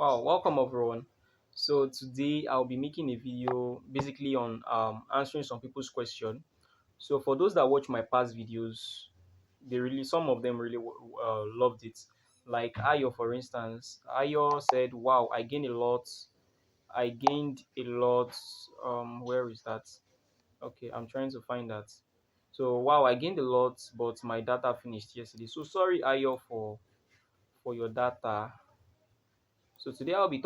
Wow, welcome everyone. So today I'll be making a video basically on answering some people's question. So for those that watch my past videos, some of them really loved it. Like Ayo, for instance, Ayo said, "Wow, I gained a lot. I gained a lot. Where is that? Okay, I'm trying to find that. So wow, I gained a lot, but my data finished yesterday. So sorry, Ayo, for your data. So today I'll be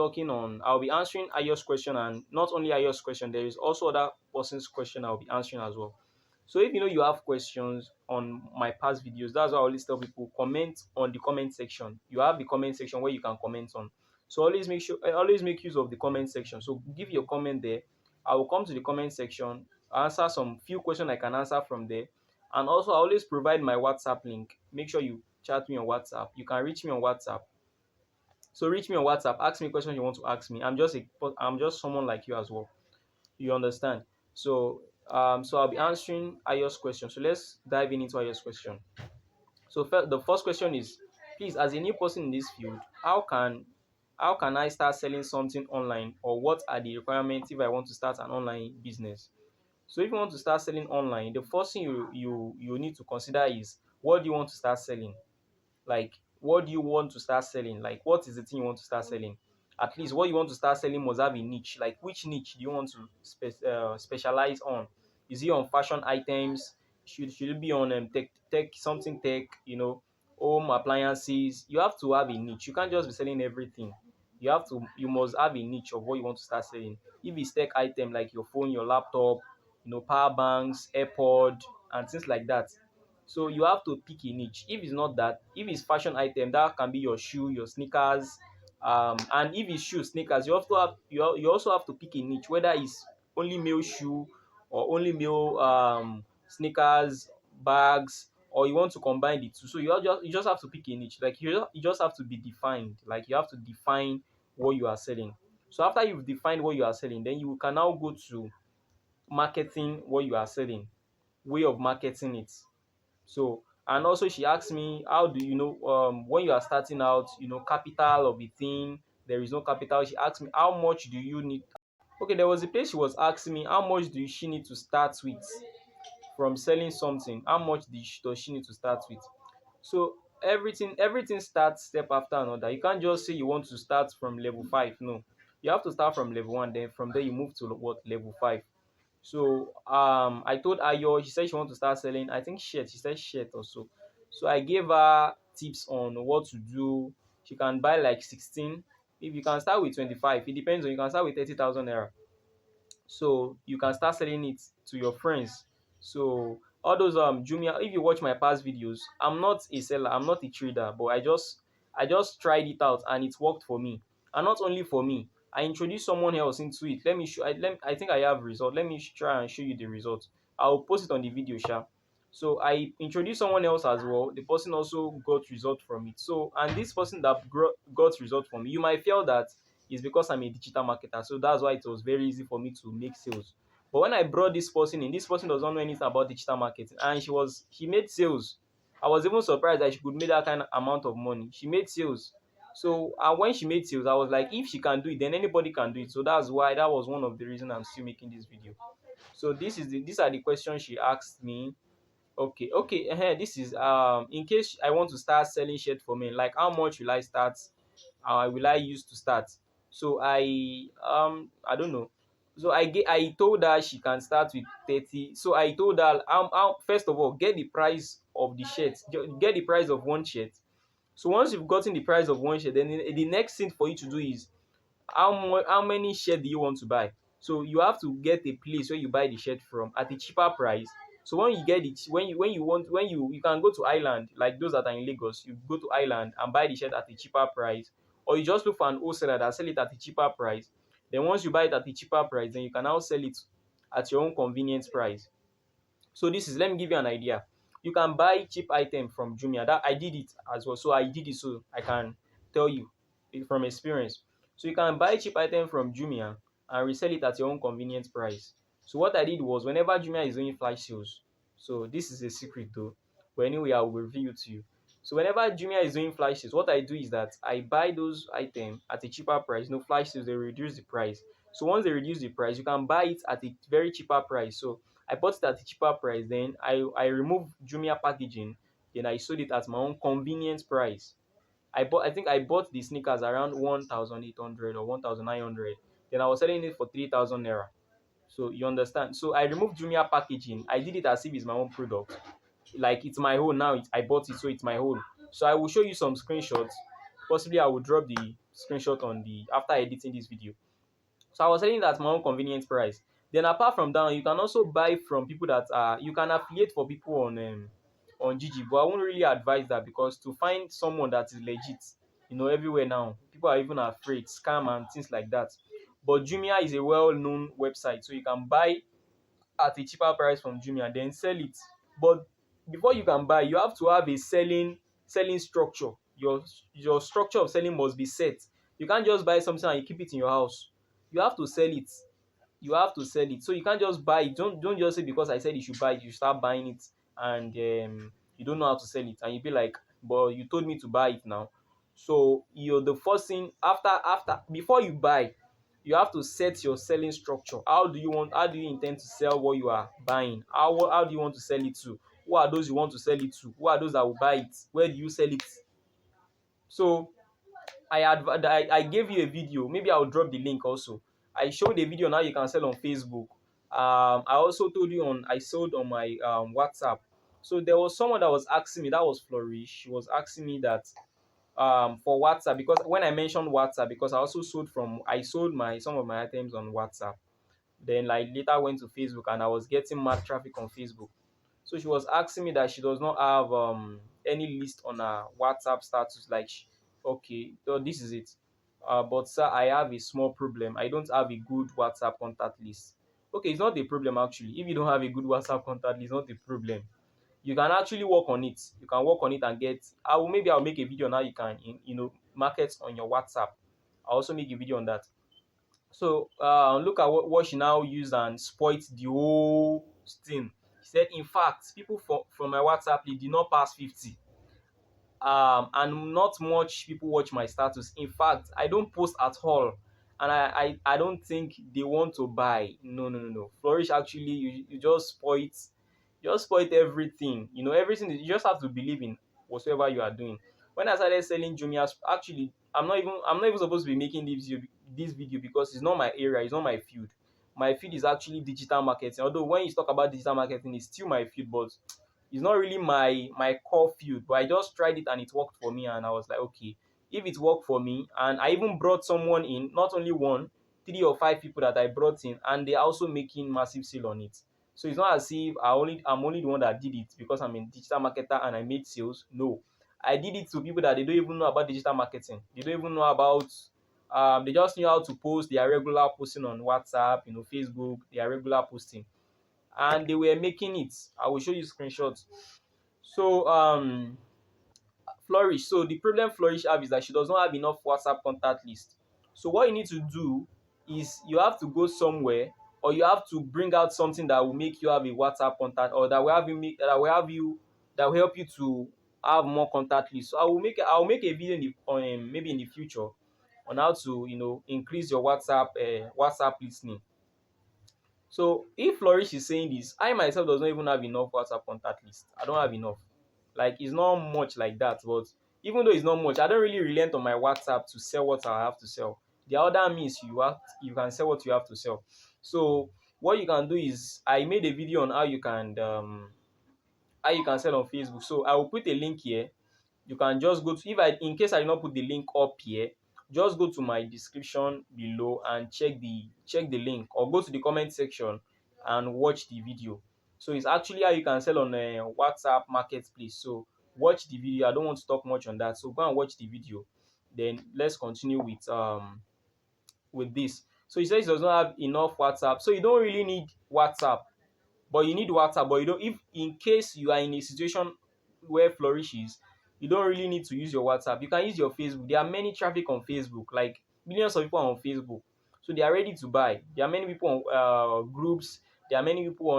answering Ayo's question, and not only Ayo's question, there is also other person's question I'll be answering as well. So if you know you have questions on my past videos, that's why I always tell people comment on the comment section. You have the comment section where you can comment on. So always make use of the comment section. So give your comment there. I will come to the comment section, answer some few questions I can answer from there. And also I always provide my WhatsApp link. Make sure you chat me on WhatsApp. You can reach me on WhatsApp. So reach me on WhatsApp, ask me questions you want to ask me. I'm just someone like you as well. You understand? So I'll be answering Ayo's question. So let's dive into Ayo's question. So the first question is, please, as a new person in this field, how can I start selling something online, or what are the requirements if I want to start an online business? So if you want to start selling online, the first thing you need to consider is, what do you want to start selling? Like, what do you want to start selling? Like, what is the thing you want to start selling? At least what you want to start selling must have a niche. Like, which niche do you want to specialize on? Is it on fashion items? Should it be on tech, home appliances? You have to have a niche. You can't just be selling everything. You must have a niche of what you want to start selling. If it's tech item like your phone, your laptop, power banks, AirPod, and things like that. So you have to pick a niche. If it's not that, if it's fashion item, that can be your shoe, your sneakers, and if it's shoe, sneakers, you also have to pick a niche, whether it's only male shoe or only male sneakers, bags, or you want to combine the two. So you just have to pick a niche. Like you just have to be defined. Like you have to define what you are selling. So after you've defined what you are selling, then you can now go to marketing what you are selling, way of marketing it. So, and also she asked me, how do you know when you are starting out, capital of the thing, there is no capital. She asked me, how much do you need? Okay, there was a place she was asking me, how much do she need to start with from selling something? How much does she need to start with? So everything starts step after another. You can't just say you want to start from level 5. No, you have to start from level 1, then from there you move to what, level 5. So I told Ayo, she said she want to start selling, I think shirt. She said shirt also. So I gave her tips on what to do. She can buy like 16. If you can start with 25, it depends on, you can start with 30,000 naira. So you can start selling it to your friends. So all those Jumia, if you watch my past videos, I'm not a seller, I'm not a trader, but I just tried it out and it worked for me. And not only for me, I introduced someone else into it. Let me show I think I have result. Let me try and show you the result. I'll post it on the video, sha. So I introduced someone else as well. The person also got result from it. So, and this person that got result from me, you might feel that it's because I'm a digital marketer. So that's why it was very easy for me to make sales. But when I brought this person in, this person does not know anything about digital marketing, and she made sales. I was even surprised that she could make that kind of amount of money. She made sales. So, and when she made sales, I was like, if she can do it, then anybody can do it. So that was one of the reasons I'm still making this video. So these are the questions she asked me. Okay. This is in case I want to start selling shirt for men. Like, how much will I start? Will I use to start? So I don't know. So I told her she can start with 30. So I told her, first of all, get the price of the shirt. Get the price of one shirt. So once you've gotten the price of one shirt, then the next thing for you to do is, how many shirt do you want to buy? So you have to get a place where you buy the shirt from at a cheaper price. So when you get it, when you can go to Island, like those that are in Lagos, you go to Island and buy the shirt at a cheaper price, or you just look for an wholesaler that sell it at a cheaper price. Then once you buy it at a cheaper price, then you can now sell it at your own convenience price. So let me give you an idea. You can buy cheap item from Jumia. That I did it as well. So I did it, so I can tell you from experience. So you can buy cheap item from Jumia and resell it at your own convenient price. So what I did was, whenever Jumia is doing flash sales, so this is a secret though, but anyway, I will reveal it to you. So whenever Jumia is doing flash sales, what I do is that I buy those items at a cheaper price. You know, flash sales, they reduce the price. So once they reduce the price, you can buy it at a very cheaper price. So I bought it at a cheaper price. Then I removed Jumia packaging. Then I sold it at my own convenience price. I think I bought the sneakers around 1,800 or 1,900. Then I was selling it for 3,000 naira. So you understand. So I removed Jumia packaging. I did it as if it's my own product. Like it's my own now. I bought it, so it's my own. So I will show you some screenshots. Possibly I will drop the screenshot on the after editing this video. So I was selling it at my own convenient price. Then apart from that, you can also buy from people that are you can affiliate for people on Gigi, but I won't really advise that because to find someone that is legit, everywhere now, people are even afraid, scam and things like that. But Jumia is a well-known website, so you can buy at a cheaper price from Jumia and then sell it. But before you can buy, you have to have a selling structure. Your structure of selling must be set. You can't just buy something and you keep it in your house. You have to sell it. You have to sell it. So you can't just buy it. Don't just say because I said you should buy it, you start buying it and you don't know how to sell it and you be like, but you told me to buy it now. So you're the first thing after before you buy, you have to set your selling structure. How do you intend to sell what you are buying? How do you want to sell it to? Who are those you want to sell it to? Who are those that will buy it? Where do you sell it? So I gave you a video. Maybe I'll drop the link also. I showed a video now you can sell on Facebook. I also told you I sold on my WhatsApp. So there was someone that was asking me, that was Flourish. She was asking me that for WhatsApp, because when I mentioned WhatsApp, because I sold my some of my items on WhatsApp. Then like later went to Facebook and I was getting mad traffic on Facebook. So she was asking me that she does not have any list on her WhatsApp status. Like, okay, so this is it. But sir, I have a small problem. I don't have a good WhatsApp contact list. Okay, it's not a problem actually. If you don't have a good WhatsApp contact list, it's not a problem. You can actually work on it. You can work on it and get. I'll make a video now. You can market on your WhatsApp. I'll also make a video on that. So look at what she now used and spoilt the whole thing. She said, in fact, people from my WhatsApp they did not pass 50. And not much people watch my status. In fact, I don't post at all, and I don't think they want to buy. No. Flourish, actually, you just spoil everything. Everything. You just have to believe in whatsoever you are doing. When I started selling Jumia, actually, I'm not even supposed to be making this video because it's not my area, it's not my field. My field is actually digital marketing. Although when you talk about digital marketing, it's still my field, but it's not really my core field. But I just tried it and it worked for me, and I was like, okay, if it worked for me, and I even brought someone in, not only one, 3 or 5 people that I brought in, and they're also making massive sale on it. So it's not as if I'm only the one that did it because I'm a digital marketer and I made sales. No, I did it to people that they don't even know about digital marketing. They don't even know about. They just knew how to post. Their regular posting on WhatsApp, Facebook. Their regular posting, and they were making it. I will show you screenshots. So Flourish. So the problem Flourish have is that she does not have enough WhatsApp contact list. So what you need to do is you have to go somewhere, or you have to bring out something that will make you have a WhatsApp contact, or that will help you to have more contact list. So I will make a video maybe in the future on how to increase your WhatsApp listening. So if Flourish is saying this, I myself does not even have enough WhatsApp contact list. I don't have enough. Like it's not much like that, but even though it's not much, I don't really relent on my WhatsApp to sell what I have to sell. The other means you can sell what you have to sell. So what you can do is I made a video on how you can sell on Facebook. So I will put a link here. You can just go to, if I in case I did not put the link up here, just go to my description below and check the link, or go to the comment section and watch the video. So it's actually how you can sell on a WhatsApp marketplace. So watch the video. I don't want to talk much on that, so go and watch the video. Then let's continue with this. So he says he does not have enough WhatsApp, so you don't really need WhatsApp, but you need WhatsApp. But you don't, if in case you are in a situation where flourishes, you don't really need to use your WhatsApp. You can use your Facebook. There are many traffic on Facebook, like millions of people are on Facebook, so they are ready to buy. There are many people on groups. There are many people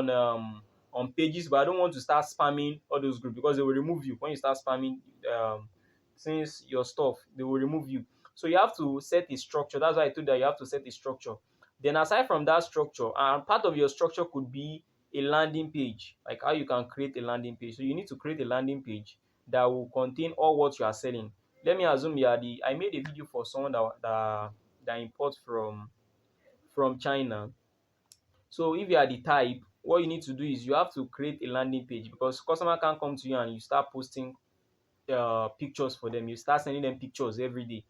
on pages, but I don't want to start spamming all those groups because they will remove you when you start spamming since your stuff. They will remove you. So you have to set a structure. That's why I told you that you have to set a structure. Then aside from that structure, and part of your structure could be a landing page, like how you can create a landing page. So you need to create a landing page that will contain all what you are selling. Let me assume you are the I made a video for someone that imports from China. So if you are the type, what you need to do is you have to create a landing page because customer can't come to you and you start posting pictures for them. You start sending them pictures every day.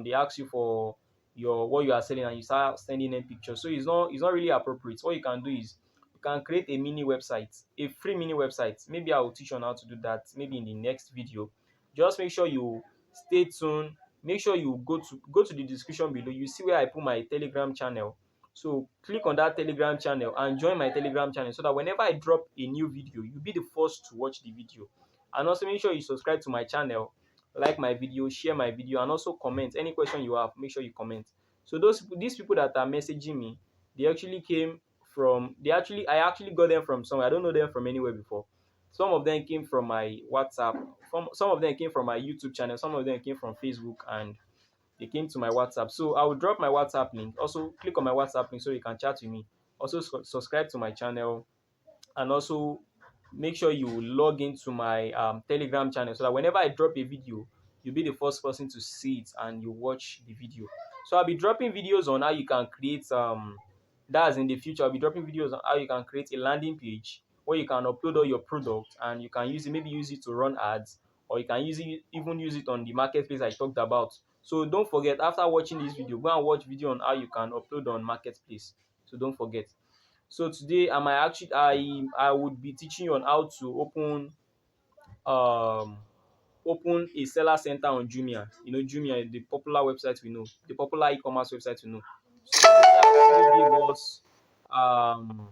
They ask you for your what you are selling and you start sending them pictures. So it's not really appropriate. What you can do is you can create a mini website, a free mini website. Maybe I will teach you on how to do that maybe in the next video. Just make sure you stay tuned. Make sure you go to the description below. You see where I put my Telegram channel. So click on that Telegram channel and join my Telegram channel so that whenever I drop a new video, you'll be the first to watch the video. And also make sure you subscribe to my channel, like my video, share my video, and also comment any question you have. Make sure you comment. So these people that are messaging me, they actually came from I actually got them from somewhere. I don't know them from anywhere before. Some of them came from my WhatsApp. Some of them came from my YouTube channel. Some of them came from Facebook, and they came to my WhatsApp. So I will drop my WhatsApp link. Also click on my WhatsApp link so you can chat with me. Also subscribe to my channel, and also make sure you log into my Telegram channel so that whenever I drop a video, you'll be the first person to see it and you watch the video. So I'll be dropping videos on how you can create that's in the future. I'll be dropping videos on how you can create a landing page where you can upload all your products and you can use it to run ads, or you can even use it on the marketplace I talked about. So don't forget, after watching this video, go and watch video on how you can upload on marketplace. So don't forget. So today I would be teaching you on how to um open a seller center on Jumia. You know Jumia, the popular website we know, the popular e-commerce website we know. So this actually gave us um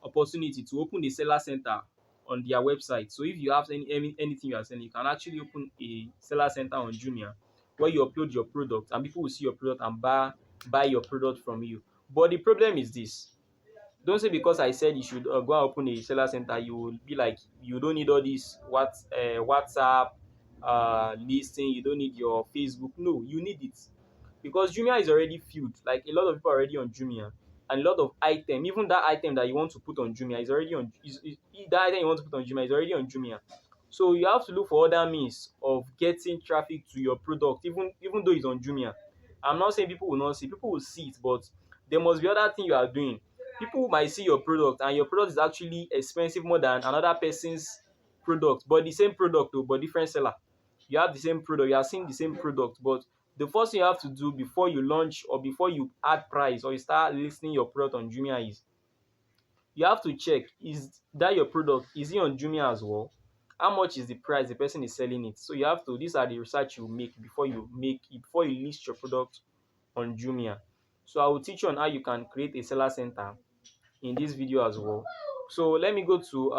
opportunity to open a seller center on their website. So if you have anything you are selling, you can actually open a seller center on Jumia where you upload your product and people will see your product and buy your product from you. But the problem is this: don't say because I said you should go and open a seller center, you will be like you don't need all this WhatsApp listing, you don't need your Facebook. No, you need it because Jumia is already filled. Like a lot of people are already on Jumia, and a lot of item, even that item that you want to put on Jumia is already on. That item you want to put on Jumia is already on Jumia. So you have to look for other means of getting traffic to your product, even though it's on Jumia. I'm not saying people will not see, people will see it, but there must be other thing you are doing. People might see your product and your product is actually expensive more than another person's product, but the same product though, but different seller. You have the same product, you are seeing the same product, but the first thing you have to do before you launch or before you add price or you start listing your product on Jumia is you have to check, is that your product, is it on Jumia as well? How much is the price the person is selling it? So you have to, these are the research you make before you list your product on Jumia. So I will teach you on how you can create a seller center in this video as well. So let me go to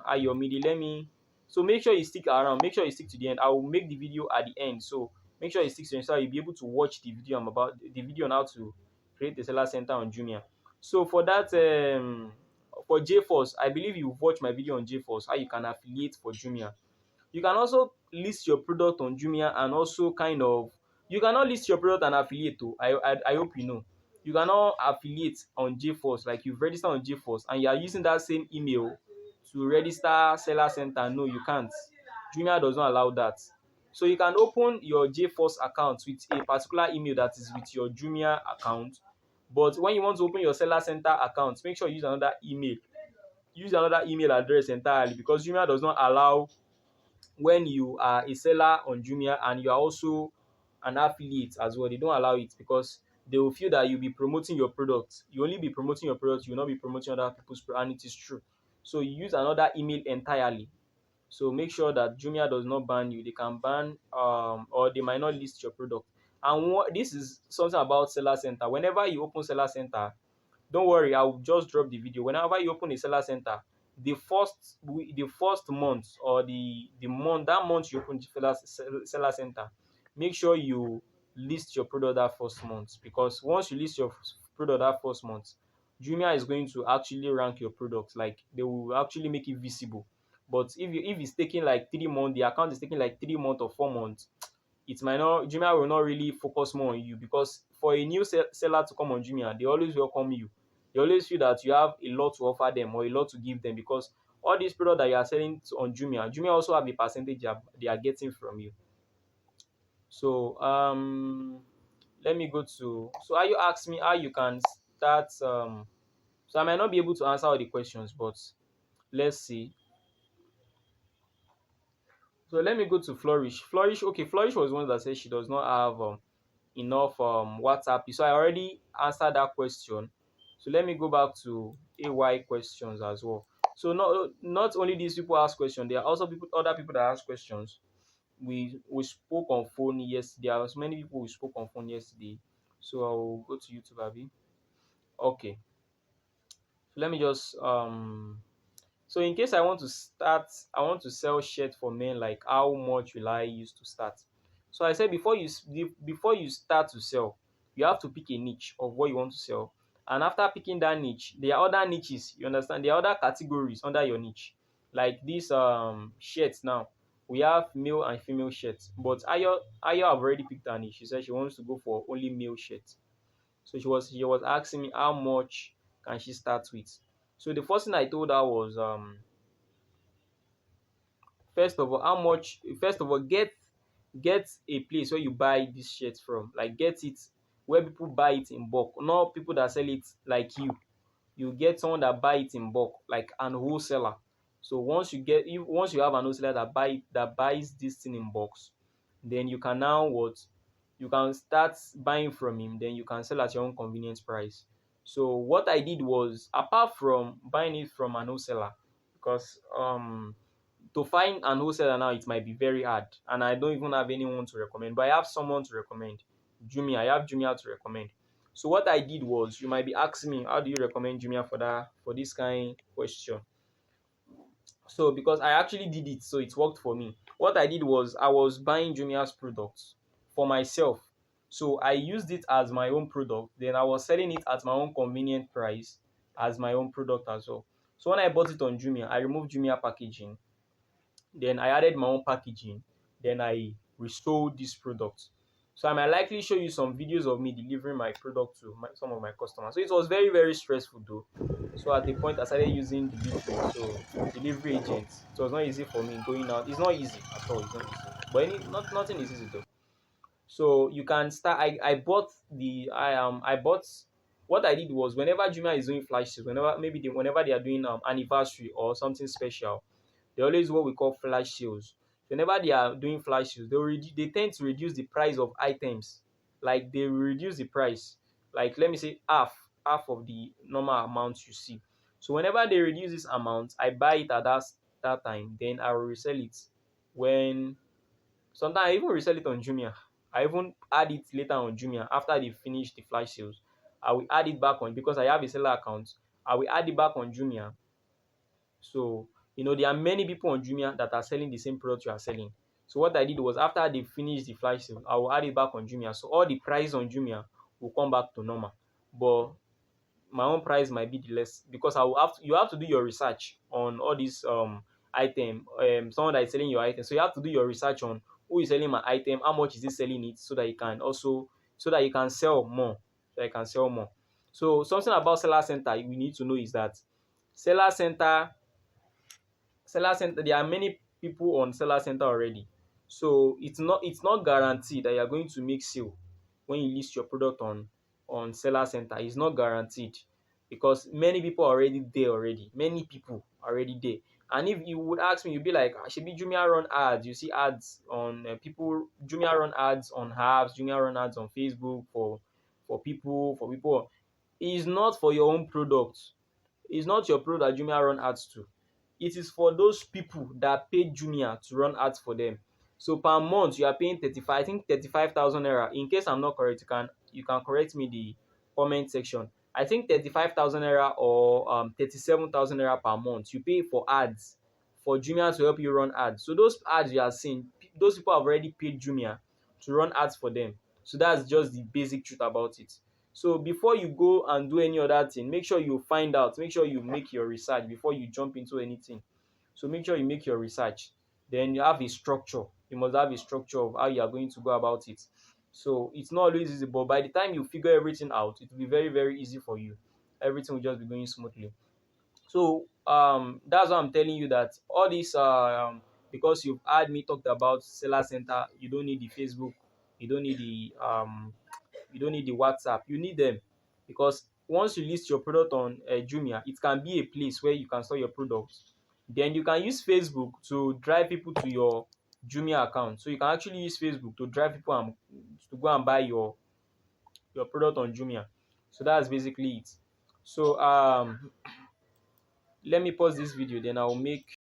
Ayomide. So make sure you stick around, make sure you stick to the end. I will make the video at the end. So make sure you stick to the end so you'll be able to watch the video on how to create a seller center on Jumia. So for that for Jforce, I believe you've watched my video on Jforce, how you can affiliate for Jumia. You can also list your product on Jumia and also kind of you cannot list your product and affiliate too. I hope you know. You cannot affiliate on Jforce, like you've registered on Jforce and you are using that same email to register seller center. No, you can't. Jumia does not allow that. So you can open your Jforce account with a particular email that is with your Jumia account. But when you want to open your seller center account, make sure you use another email. Use another email address entirely because Jumia does not allow when you are a seller on Jumia and you are also an affiliate as well. They don't allow it because they will feel that you'll be promoting your product. You only be promoting your product, you will not be promoting other people's product, and it is true. So you use another email entirely. So make sure that Jumia does not ban you. They can ban or they might not list your product. And this is something about Seller Center. Whenever you open Seller Center, don't worry, I will just drop the video. Whenever you open a seller center, the first month or the month that month you open the seller center, make sure you list your product that first month because once you list your product that first month, Jumia is going to actually rank your product, like they will actually make it visible. But if it's taking like 3 months, the account is taking like 3 months or 4 months, it might not Jumia will not really focus more on you, because for a new seller to come on Jumia, they always welcome you. They always feel that you have a lot to offer them or a lot to give them, because all these products that you are selling on Jumia also have a percentage they are getting from you. So let me go to, so how you ask me how you can start, so I might not be able to answer all the questions, but let's see. So let me go to Flourish. Okay, Flourish was one that said she does not have enough WhatsApp. So I already answered that question. So let me go back to AY questions as well. So not only these people ask questions, there are also other people that ask questions. We spoke on phone yesterday. There was many people we spoke on phone yesterday. So I'll go to YouTube, Abby. Okay. So let me just so in case I want to sell shirt for men, like how much will I use to start? So I said before you start to sell, you have to pick a niche of what you want to sell. And after picking that niche, there are other niches, you understand? There are other categories under your niche. Like these shirts now. We have male and female shirts. But Ayo have already picked her niche. She said she wants to go for only male shirts. So she was asking me how much can she start with. So the first thing I told her was first of all, get a place where you buy this shirt from. Like get it where people buy it in bulk, not people that sell it like you get someone that buy it in bulk, like an wholesaler. So once you have an wholesaler that buys this thing in box, then you can now what you can start buying from him, then you can sell at your own convenience price. So what I did was, apart from buying it from an wholesaler, because to find an wholesaler now, it might be very hard, and I don't even have anyone to recommend, but I have someone to recommend. Jumia, I have Jumia to recommend. So what I did was, you might be asking me, how do you recommend Jumia for this kind question? So because I actually did it, so it worked for me. What I did was, I was buying Jumia's products for myself. So I used it as my own product. Then I was selling it at my own convenient price as my own product as well. So when I bought it on Jumia, I removed Jumia packaging. Then I added my own packaging. Then I resold this product. So I might likely show you some videos of me delivering my product to some of my customers. So it was very, very stressful though. So at the point I started using delivery. So delivery agents. It was not easy for me going out. It's not easy at all. It's not easy. But nothing is easy though. So you can start. I bought. What I did was, whenever Jumia is doing flash sales, whenever they are doing anniversary or something special, they always what we call flash sales. Whenever they are doing flash sales, they tend to reduce the price of items. Like they will reduce the price, like let me say half of the normal amount you see. So whenever they reduce this amount, I buy it at that time. Then I will resell it when sometimes I even resell it on Jumia. I even add it later on Jumia after they finish the flash sales. I will add it back on, because I have a seller account. I will add it back on Jumia. So, there are many people on Jumia that are selling the same product you are selling. So what I did was, after they finish the flash sale, I will add it back on Jumia. So all the price on Jumia will come back to normal. But my own price might be the less, because you have to do your research on all these item, someone that is selling your item. So you have to do your research on who is selling my item, how much is he selling it, so that you can sell more. So something about seller center we need to know is that seller center seller center there are many people on seller center already. So it's not guaranteed that you are going to make sale when you list your product on seller center. It's not guaranteed, because many people are already there already. Many people are already there. And if you would ask me, you'd be like, shebi Jumia run ads. You see ads on people. Jumia run ads on apps. Jumia run ads on Facebook for people. It's not for your own product. It's not your product that Jumia run ads to. It is for those people that pay Jumia to run ads for them. So per month you are paying 35,000 naira. In case I'm not correct, you can correct me in the comment section. I think 35,000 naira or 37,000 naira per month you pay for ads, for Jumia to help you run ads. So those ads you are seeing, those people have already paid Jumia to run ads for them. So that's just the basic truth about it. So before you go and do any other thing, make sure you find out, make sure you make your research before you jump into anything. So make sure you make your research. Then you have a structure. You must have a structure of how you are going to go about it. So it's not always easy, but by the time you figure everything out, it will be very, very easy for you. Everything will just be going smoothly. So that's why I'm telling you that all this because you've heard me talked about seller center, you don't need the Facebook, you don't need the WhatsApp. You need them because once you list your product on Jumia, it can be a place where you can store your products. Then you can use Facebook to drive people to your Jumia account. So you can actually use Facebook to drive people and to go and buy your product on Jumia. So that's basically it. So let me pause this video, then I'll make